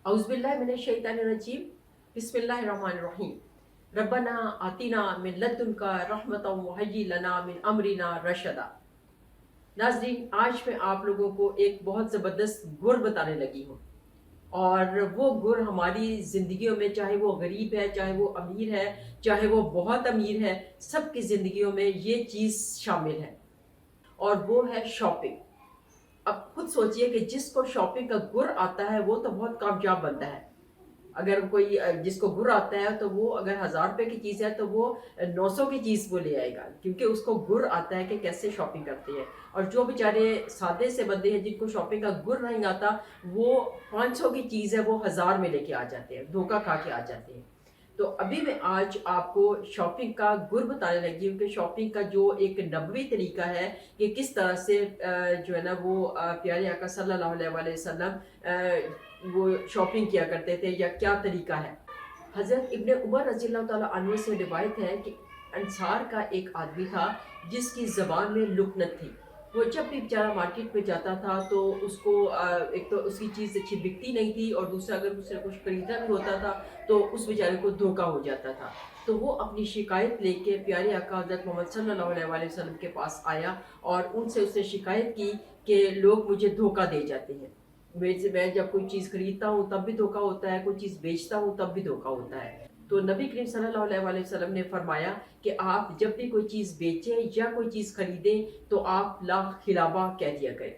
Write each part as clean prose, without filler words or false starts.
औज़ुबिल्लाहि मिनश्शैतानिर्रजीम बिस्मिल्लाहिर्रहमानिर्रहीम रब्बना आतिना मिन लद्दुनका रहमतन व हय्यि लना मिन अमरिना रशदा। नाज़रीन, आज मैं आप लोगों को एक बहुत ज़बरदस्त गुर बताने लगी हूँ, और वो गुर हमारी ज़िंदगियों में, चाहे वो गरीब है, चाहे वो अमीर है, चाहे वो बहुत अमीर है, सबकी ज़िंदगियों में ये चीज़ शामिल है, और वो है शॉपिंग। अब खुद सोचिए कि जिसको शॉपिंग का गुर आता है वो तो बहुत कामयाब बनता है। अगर कोई जिसको गुर आता है तो वो अगर 1000 रुपए की चीज़ है तो वो 900 की चीज़ वो ले आएगा, क्योंकि उसको गुर आता है कि कैसे शॉपिंग करते हैं। और जो बेचारे सादे से बंदे हैं जिनको शॉपिंग का गुर नहीं आता, वो 500 की चीज़ है वो 1000 में लेके आ जाते हैं, धोखा खा के आ जाते हैं। तो अभी मैं आज आपको शॉपिंग का गुर बताने लगी हूँ कि शॉपिंग का जो एक नबवी तरीका है कि किस तरह से जो है ना वो प्यारे आका सल्लल्लाहु अलैहि वसल्लम वो शॉपिंग किया करते थे, या क्या तरीका है। हज़रत इब्ने उमर रज़ियल्लाहु ताला अन्हु से रिवायत है कि अंसार का एक आदमी था जिसकी ज़बान में लुकनत थी। वो जब भी बेचारा मार्केट में जाता था तो उसको एक तो उसकी चीज़ अच्छी बिकती नहीं थी, और दूसरा अगर उसने कुछ खरीदना भी होता था तो उस बेचारे को धोखा हो जाता था। तो वो अपनी शिकायत लेके प्यारे आका हज़रत मोहम्मद सल्लल्लाहु अलैहि वसल्लम के पास आया, और उनसे उसने शिकायत की कि लोग मुझे धोखा दे जाते हैं। मैं जब कोई चीज़ खरीदता हूँ तब भी धोखा होता है, कोई चीज़ बेचता हूँ तब भी धोखा होता है। तो नबी करीम सल्लल्लाहु अलैहि वसल्लम ने फरमाया कि आप जब भी कोई चीज़ बेचें या कोई चीज़ खरीदें तो आप ला खिलाबा कह दिया करें।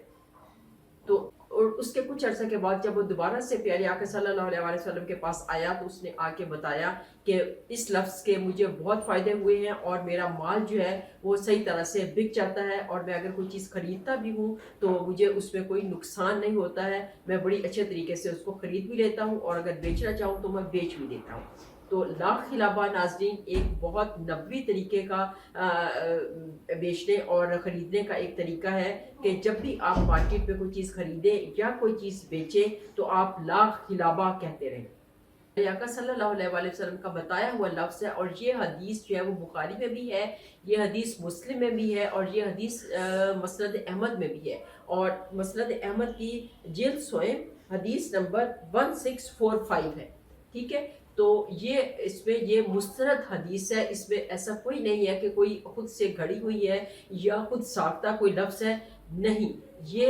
तो और उसके कुछ अरसे के बाद जब वो दोबारा से प्यारे आका सल्लल्लाहु अलैहि वसल्लम के पास आया तो उसने आके बताया कि इस लफ्ज़ के मुझे बहुत फ़ायदे हुए हैं, और मेरा माल जो है वो सही तरह से बिक जाता है, और मैं अगर कोई चीज़ खरीदता भी हूँ तो मुझे उसमें कोई नुकसान नहीं होता है। मैं बड़ी अच्छे तरीके से उसको खरीद भी लेता हूँ, और अगर बेचना चाहूँ तो मैं बेच भी देता हूँ। तो ला खिलाबा नाज़रीन एक बहुत नबवी तरीके का बेचने और ख़रीदने का एक तरीका है कि जब भी आप मार्केट में कोई चीज़ खरीदें या कोई चीज़ बेचें तो आप ला खिलाबा कहते रहें। आका सल्लल्लाहु अलैहि वसल्लम का बताया हुआ लफ्ज़ है, और ये हदीस जो है वो बुखारी में भी है, ये हदीस मुस्लिम में भी है, और ये हदीस मसनद अहमद में भी है। और मसनद अहमद की जिल्द सोएम हदीस नंबर 1645 है। ठीक है, तो ये इसमें ये मुस्तरद हदीस है, इसमें ऐसा कोई नहीं है कि कोई खुद से घड़ी हुई है या खुद साख्ता कोई लफ्ज़ है। नहीं, ये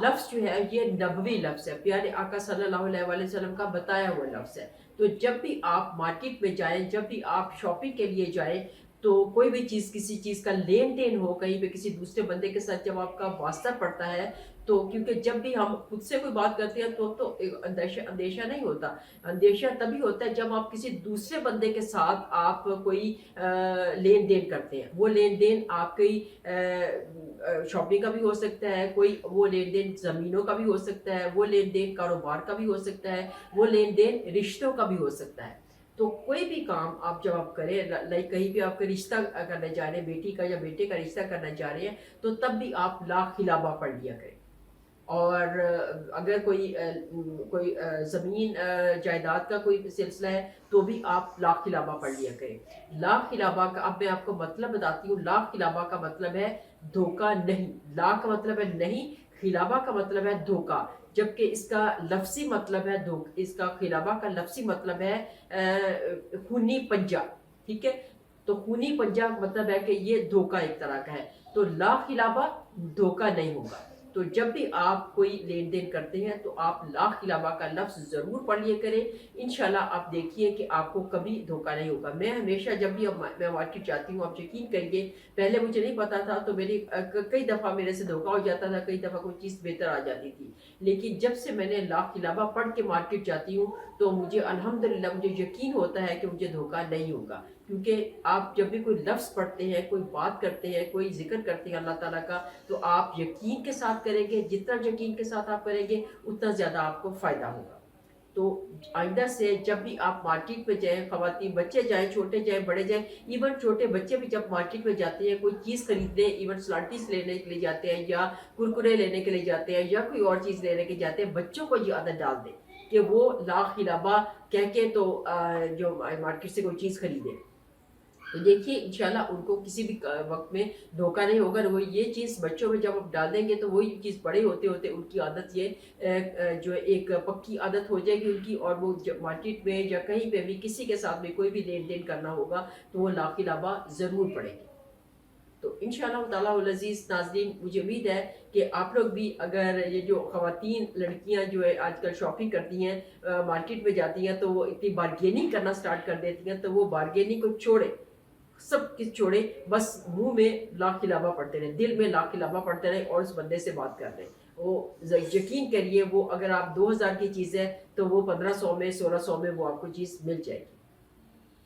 लफ्ज़ जो है ये नबवी लफ्ज़ है, प्यारे आका सल्लल्लाहु अलैहि वसल्लम का बताया हुआ लफ्ज़ है। तो जब भी आप मार्केट में जाएँ, जब भी आप शॉपिंग के लिए जाएँ, तो कोई भी चीज़, किसी चीज़ का लेन-देन हो, कहीं पे किसी दूसरे बंदे के साथ जब आपका वास्ता पड़ता है, तो क्योंकि जब भी हम खुद से कोई बात करते हैं तो एक अंदेशा अंदेशा नहीं होता। अंदेशा तभी होता है जब आप किसी दूसरे बंदे के साथ आप कोई लेन-देन करते हैं। वो लेन-देन आपकी शॉपिंग का भी हो सकता है, कोई वो लेन-देन ज़मीनों का भी हो सकता है, वो लेन-देन कारोबार का भी हो सकता है, वो लेन-देन रिश्तों का भी हो सकता है। तो कोई भी काम आप जब आप करें, लाइक कहीं भी आपका रिश्ता करने जा रहे हैं, बेटी का या बेटे का रिश्ता करने जा रहे हैं, तो तब भी आप ला खिलाबा पढ़ लिया करें। और अगर कोई ज़मीन जायदाद का कोई सिलसिला है तो भी आप ला खिलाबा पढ़ लिया करें। ला खिलाबा का अब मैं आपको मतलब बताती हूँ। ला खिलाबा का मतलब है धोखा नहीं। ला का मतलब है नहीं, खिलाबा का मतलब है धोखा। जबकि इसका लफ्ज़ी मतलब है इसका खिलाबा का लफ्ज़ी मतलब है खूनी पंजा। ठीक है? तो खूनी पंजा का मतलब है कि ये धोखा एक तरह का है। तो ला खिलाबा धोखा नहीं होगा। तो जब भी आप कोई लेन-देन करते हैं तो आप ला खिलाबा का लफ्ज़ ज़रूर पढ़ लिया करें। इंशाल्लाह आप देखिए कि आपको कभी धोखा नहीं होगा। मैं हमेशा जब भी मैं मार्केट जाती हूँ, आप यकीन करिए, पहले मुझे नहीं पता था तो मेरी कई दफ़ा मेरे से धोखा हो जाता था, कई दफ़ा कोई चीज़ बेहतर आ जाती थी। लेकिन जब से मैंने ला खिलाबा पढ़ के मार्केट जाती हूँ तो मुझे अल्हम्दुलिल्लाह मुझे यकीन होता है कि मुझे धोखा नहीं होगा। क्योंकि आप जब भी कोई लफ्ज़ पढ़ते हैं, कोई बात करते हैं, कोई ज़िक्र करते हैं अल्लाह ताला का, तो आप यकीन के साथ करेंगे। जितना यकीन के साथ आप करेंगे उतना ज़्यादा आपको फ़ायदा होगा। तो आइंदा से जब भी आप मार्केट में जाएँ, ख़वातीन, बच्चे जाएँ, छोटे जाएँ, बड़े जाएँ, इवन छोटे बच्चे भी जब मार्केट में जाते हैं कोई चीज़ खरीदने, इवन स्लाटिस लेने के लिए जाते हैं या कुरकुरे लेने के लिए जाते हैं या कोई और चीज़ लेने के जाते हैं, बच्चों को ये आदत डाल दें कि वो ला खिलाबा कह के तो जो मार्केट से कोई चीज़ खरीदें। تو دیکھیے انشاءاللہ ان کو کسی بھی وقت میں دھوکہ نہیں ہوگا. وہ یہ چیز بچوں میں جب آپ ڈال دیں گے تو وہی چیز بڑے ہوتے ہوتے ان کی عادت یہ جو ایک پکی عادت ہو جائے گی ان کی, اور وہ جب مارکیٹ میں یا کہیں پہ بھی کسی کے ساتھ بھی کوئی بھی لین دین کرنا ہوگا تو وہ لا خلابہ ضرور پڑے گی. تو انشاءاللہ تعالیٰ العزیز ناظرین, مجھے امید ہے کہ آپ لوگ بھی اگر یہ جو خواتین لڑکیاں جو ہے آج کل شاپنگ کرتی ہیں, مارکیٹ میں جاتی ہیں تو وہ اتنی بارگیننگ کرنا سٹارٹ کر دیتی ہیں, تو وہ بارگیننگ کو چھوڑے, سب کچھ چھوڑے, بس منہ میں لا خلابہ پڑھتے رہیں, دل میں لا خلابہ پڑھتے رہیں اور اس بندے سے بات کر رہے ہیں. وہ یقین کریے وہ اگر آپ 2000 کی چیز ہے تو وہ 1500 میں 1600 میں وہ آپ کو چیز مل جائے گی.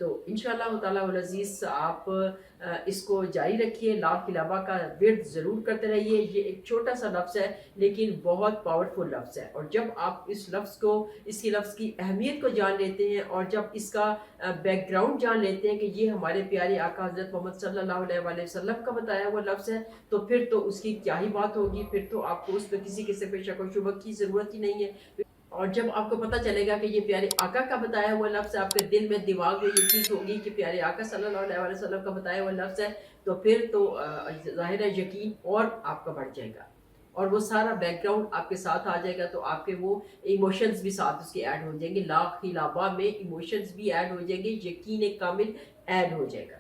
تو انشاءاللہ تعالیٰ العزیز آپ اس کو جاری رکھیے, لا خلابہ کا ورد ضرور کرتے رہیے. یہ ایک چھوٹا سا لفظ ہے لیکن بہت پاورفل لفظ ہے, اور جب آپ اس لفظ کو, اس کی لفظ کی اہمیت کو جان لیتے ہیں اور جب اس کا بیک گراؤنڈ جان لیتے ہیں کہ یہ ہمارے پیارے آقا حضرت محمد صلی اللہ علیہ وآلہ وسلم کا بتایا ہوا لفظ ہے, تو پھر تو اس کی کیا ہی بات ہوگی, پھر تو آپ کو اس پہ کسی قسم پہ شک و شبہ کی ضرورت ہی نہیں ہے. اور جب آپ کو پتہ چلے گا کہ یہ پیارے آقا کا بتایا ہوا لفظ ہے, آپ کے دل میں دماغ میں یہ چیز ہوگی کہ پیارے آقا صلی اللہ علیہ وسلم کا بتایا ہوا لفظ ہے, تو پھر تو ظاہر ہے یقین اور آپ کا بڑھ جائے گا, اور وہ سارا بیک گراؤنڈ آپ کے ساتھ آ جائے گا, تو آپ کے وہ ایموشنز بھی ساتھ اس کے ایڈ ہو جائیں گے. لا خلابہ میں ایموشنز بھی ایڈ ہو جائیں گے, یقین کامل ایڈ ہو جائے گا.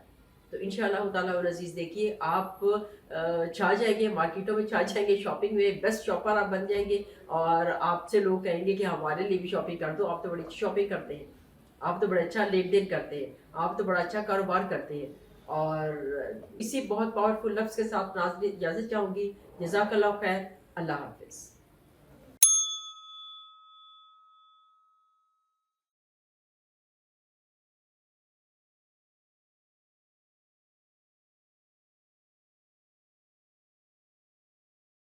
تو انشاءاللہ تعالیٰ العزیز دیکھیے آپ چھا جائیں گے, مارکیٹوں میں چھا جائیں گے, شاپنگ میں بیسٹ شاپر آپ بن جائیں گے, اور آپ سے لوگ کہیں گے کہ ہمارے لیے بھی شاپنگ کر دو, آپ تو بڑی اچھی شاپنگ کرتے ہیں, آپ تو بڑا اچھا لین دین کرتے ہیں, آپ تو بڑا اچھا کاروبار کرتے ہیں. اور اسی بہت پاورفل لفظ کے ساتھ ناظرین اجازت چاہوں گی. جزاک اللہ خیر. اللہ حافظ.